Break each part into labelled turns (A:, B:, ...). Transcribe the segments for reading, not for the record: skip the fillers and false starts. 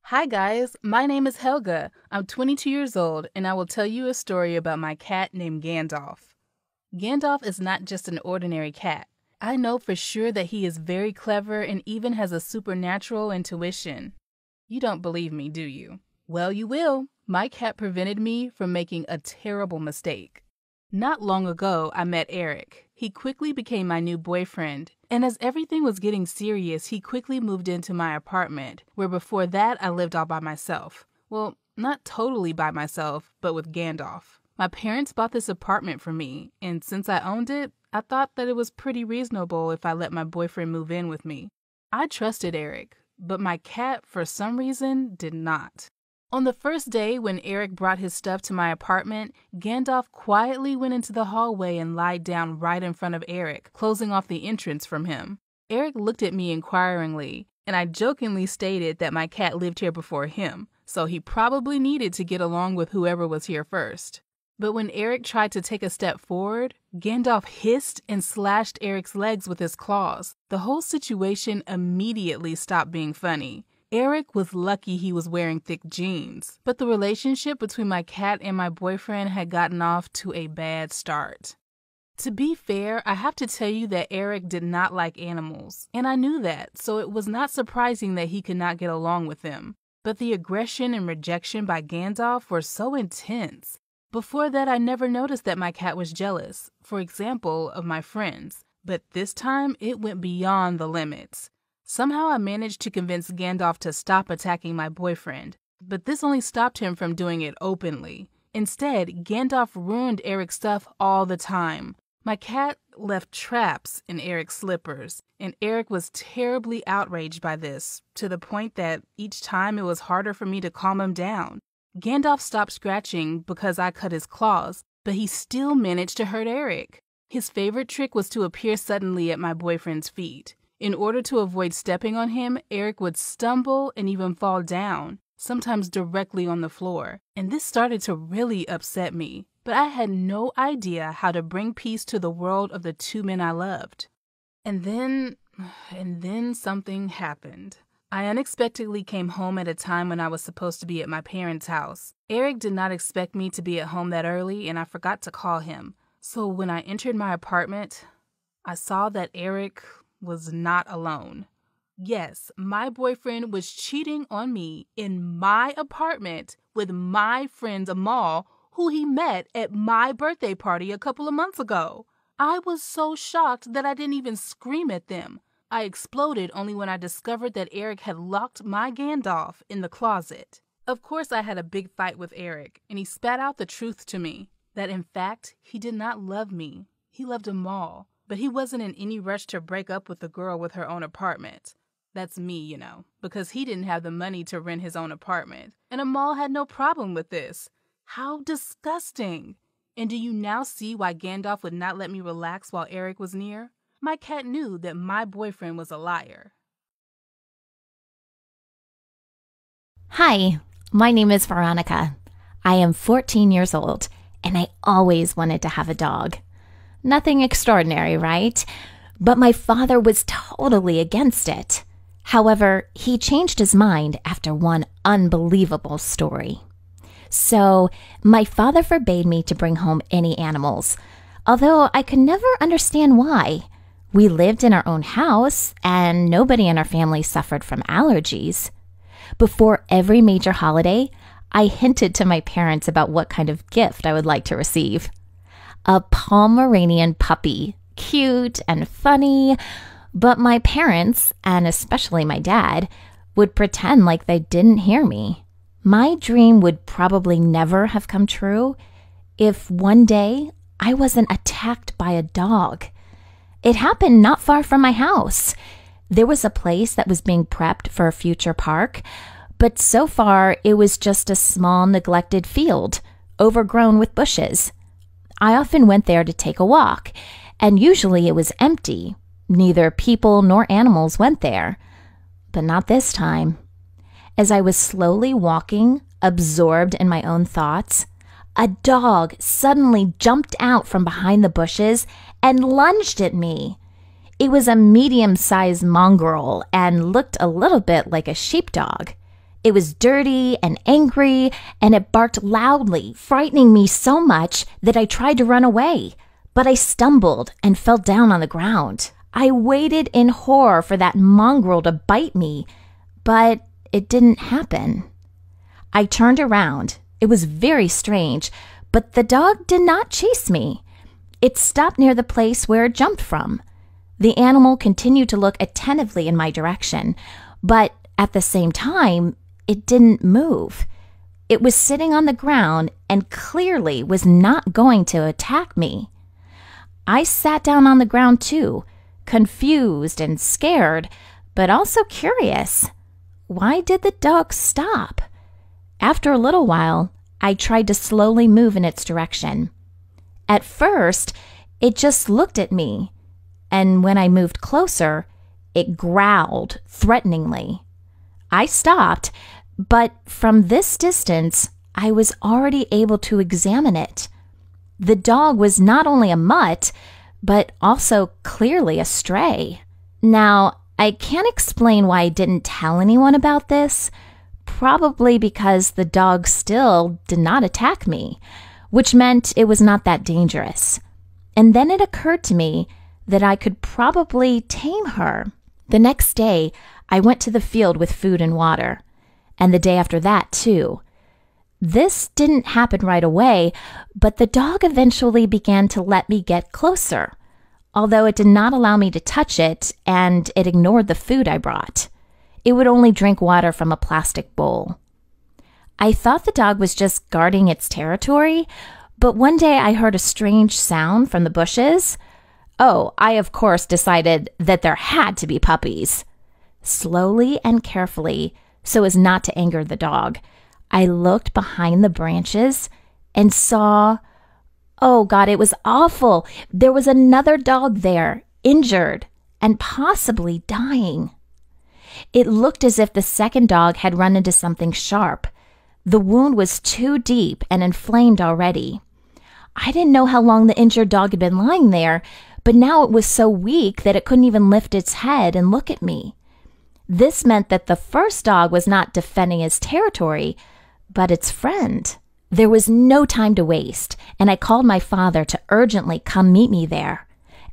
A: Hi guys, my name is Helga. I'm 22 years old and I will tell you a story about my cat named Gandalf. Gandalf is not just an ordinary cat. I know for sure that he is very clever and even has a supernatural intuition. You don't believe me, do you? Well, you will. My cat prevented me from making a terrible mistake. Not long ago, I met Eric. He quickly became my new boyfriend, and as everything was getting serious, he quickly moved into my apartment, where before that I lived all by myself. Well, not totally by myself, but with Gandalf. My parents bought this apartment for me, and since I owned it, I thought that it was pretty reasonable if I let my boyfriend move in with me. I trusted Eric, but my cat, for some reason, did not. On the first day when Eric brought his stuff to my apartment, Gandalf quietly went into the hallway and lied down right in front of Eric, closing off the entrance from him. Eric looked at me inquiringly, and I jokingly stated that my cat lived here before him, so he probably needed to get along with whoever was here first. But when Eric tried to take a step forward, Gandalf hissed and slashed Eric's legs with his claws. The whole situation immediately stopped being funny. Eric was lucky he was wearing thick jeans, but the relationship between my cat and my boyfriend had gotten off to a bad start. To be fair, I have to tell you that Eric did not like animals, and I knew that, so it was not surprising that he could not get along with them. But the aggression and rejection by Gandalf were so intense. Before that, I never noticed that my cat was jealous, for example, of my friends, but this time it went beyond the limits. Somehow I managed to convince Gandalf to stop attacking my boyfriend, but this only stopped him from doing it openly. Instead, Gandalf ruined Eric's stuff all the time. My cat left traps in Eric's slippers, and Eric was terribly outraged by this, to the point that each time it was harder for me to calm him down. Gandalf stopped scratching because I cut his claws, but he still managed to hurt Eric. His favorite trick was to appear suddenly at my boyfriend's feet. In order to avoid stepping on him, Eric would stumble and even fall down, sometimes directly on the floor. And this started to really upset me. But I had no idea how to bring peace to the world of the two men I loved. And then something happened. I unexpectedly came home at a time when I was supposed to be at my parents' house. Eric did not expect me to be at home that early, and I forgot to call him. So when I entered my apartment, I saw that Eric was not alone. Yes, my boyfriend was cheating on me in my apartment with my friend Amal, who he met at my birthday party a couple of months ago. I was so shocked that I didn't even scream at them. I exploded only when I discovered that Eric had locked my Gandalf in the closet. Of course, I had a big fight with Eric, and he spat out the truth to me, that in fact, he did not love me. He loved Amal. But he wasn't in any rush to break up with the girl with her own apartment. That's me, because he didn't have the money to rent his own apartment. And Amal had no problem with this. How disgusting. And do you now see why Gandalf would not let me relax while Eric was near? My cat knew that my boyfriend was a liar.
B: Hi, my name is Veronica. I am 14 years old, and I always wanted to have a dog. Nothing extraordinary, right? But my father was totally against it. However, he changed his mind after one unbelievable story. So, my father forbade me to bring home any animals, although I could never understand why. We lived in our own house, and nobody in our family suffered from allergies. Before every major holiday, I hinted to my parents about what kind of gift I would like to receive. A Pomeranian puppy, cute and funny, but my parents, and especially my dad, would pretend like they didn't hear me. My dream would probably never have come true if one day I wasn't attacked by a dog. It happened not far from my house. There was a place that was being prepped for a future park, but so far it was just a small neglected field, overgrown with bushes. I often went there to take a walk, and usually it was empty. Neither people nor animals went there. But not this time. As I was slowly walking, absorbed in my own thoughts, a dog suddenly jumped out from behind the bushes and lunged at me. It was a medium-sized mongrel and looked a little bit like a sheepdog. It was dirty and angry, and it barked loudly, frightening me so much that I tried to run away. But I stumbled and fell down on the ground. I waited in horror for that mongrel to bite me, but it didn't happen. I turned around. It was very strange, but the dog did not chase me. It stopped near the place where it jumped from. The animal continued to look attentively in my direction, but at the same time, it didn't move. It was sitting on the ground and clearly was not going to attack me. I sat down on the ground too, confused and scared, but also curious. Why did the dog stop? After a little while, I tried to slowly move in its direction. At first, it just looked at me, and when I moved closer, it growled threateningly. I stopped, but from this distance, I was already able to examine it. The dog was not only a mutt, but also clearly a stray. Now, I can't explain why I didn't tell anyone about this, probably because the dog still did not attack me, which meant it was not that dangerous. And then it occurred to me that I could probably tame her. The next day, I went to the field with food and water, and the day after that, too. This didn't happen right away, but the dog eventually began to let me get closer, although it did not allow me to touch it, and it ignored the food I brought. It would only drink water from a plastic bowl. I thought the dog was just guarding its territory, but one day I heard a strange sound from the bushes. Oh, I of course decided that there had to be puppies. Slowly and carefully, so as not to anger the dog, I looked behind the branches and saw, oh God, it was awful. There was another dog there, injured and possibly dying. It looked as if the second dog had run into something sharp. The wound was too deep and inflamed already. I didn't know how long the injured dog had been lying there, but now it was so weak that it couldn't even lift its head and look at me. This meant that the first dog was not defending his territory, but its friend. There was no time to waste, and I called my father to urgently come meet me there.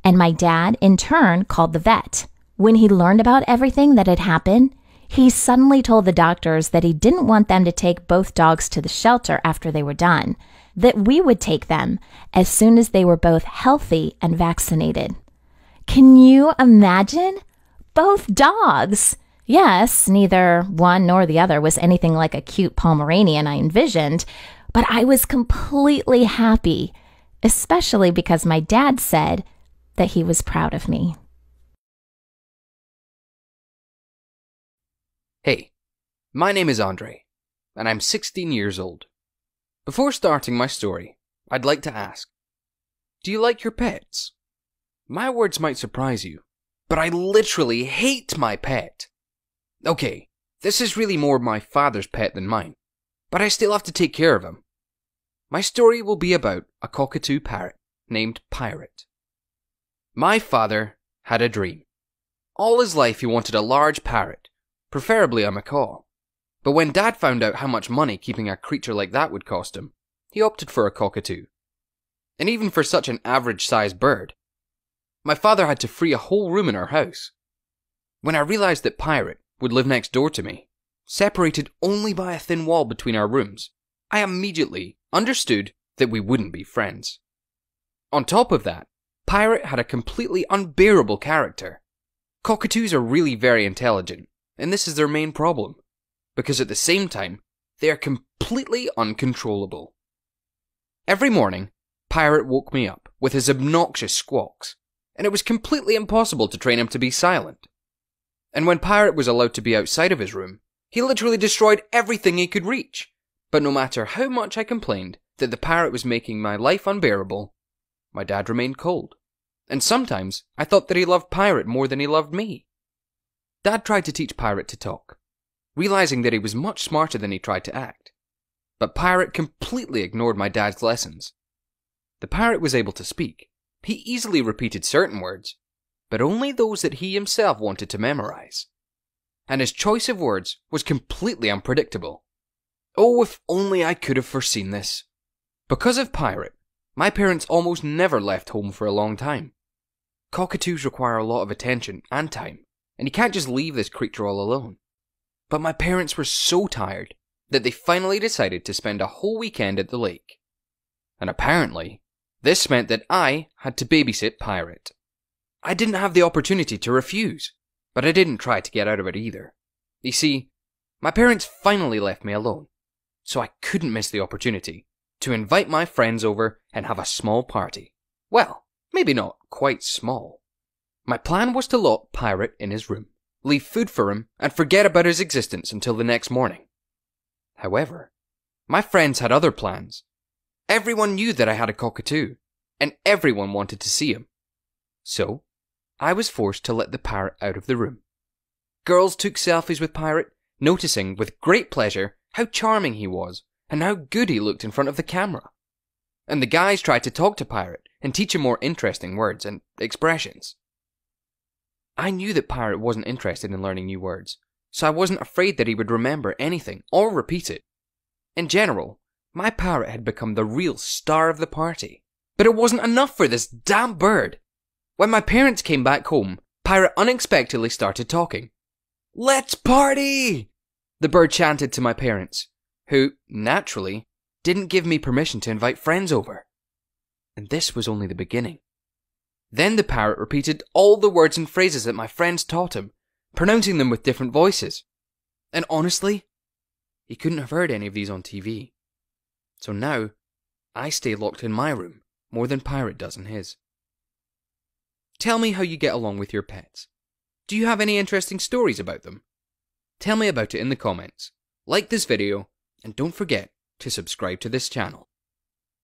B: And my dad, in turn, called the vet. When he learned about everything that had happened, he suddenly told the doctors that he didn't want them to take both dogs to the shelter after they were done, that we would take them as soon as they were both healthy and vaccinated. Can you imagine? Both dogs! Yes, neither one nor the other was anything like a cute Pomeranian I envisioned, but I was completely happy, especially because my dad said that he was proud of me.
C: Hey, my name is Andre, and I'm 16 years old. Before starting my story, I'd like to ask, do you like your pets? My words might surprise you, but I literally hate my pet. Okay, this is really more my father's pet than mine, but I still have to take care of him. My story will be about a cockatoo parrot named Pirate. My father had a dream. All his life he wanted a large parrot, preferably a macaw. But when Dad found out how much money keeping a creature like that would cost him, he opted for a cockatoo. And even for such an average-sized bird, my father had to free a whole room in our house. When I realized that Pirate would live next door to me, separated only by a thin wall between our rooms, I immediately understood that we wouldn't be friends. On top of that, Pirate had a completely unbearable character. Cockatoos are really very intelligent, and this is their main problem, because at the same time, they are completely uncontrollable. Every morning, Pirate woke me up with his obnoxious squawks, and it was completely impossible to train him to be silent. And when Pirate was allowed to be outside of his room, he literally destroyed everything he could reach. But no matter how much I complained that the parrot was making my life unbearable, my dad remained cold. And sometimes I thought that he loved Pirate more than he loved me. Dad tried to teach Pirate to talk, realizing that he was much smarter than he tried to act. But Pirate completely ignored my dad's lessons. The parrot was able to speak. He easily repeated certain words, but only those that he himself wanted to memorize. and his choice of words was completely unpredictable. Oh, if only I could have foreseen this. Because of Pirate, my parents almost never left home for a long time. Cockatoos require a lot of attention and time, and you can't just leave this creature all alone. But my parents were so tired that they finally decided to spend a whole weekend at the lake. And apparently, this meant that I had to babysit Pirate. I didn't have the opportunity to refuse, but I didn't try to get out of it either. You see, my parents finally left me alone, so I couldn't miss the opportunity to invite my friends over and have a small party. Well, maybe not quite small. My plan was to lock Pirate in his room, leave food for him, and forget about his existence until the next morning. However, my friends had other plans. Everyone knew that I had a cockatoo, and everyone wanted to see him. So, I was forced to let the parrot out of the room. Girls took selfies with Pirate, noticing with great pleasure how charming he was and how good he looked in front of the camera. And the guys tried to talk to Pirate and teach him more interesting words and expressions. I knew that Pirate wasn't interested in learning new words, so I wasn't afraid that he would remember anything or repeat it. In general, my parrot had become the real star of the party. But it wasn't enough for this damn bird. When my parents came back home, Pirate unexpectedly started talking. "Let's party!" the bird chanted to my parents, who, naturally, didn't give me permission to invite friends over. And this was only the beginning. Then the parrot repeated all the words and phrases that my friends taught him, pronouncing them with different voices. And honestly, he couldn't have heard any of these on TV. So now, I stay locked in my room more than Pirate does in his. Tell me how you get along with your pets. Do you have any interesting stories about them? Tell me about it in the comments. Like this video, and don't forget to subscribe to this channel.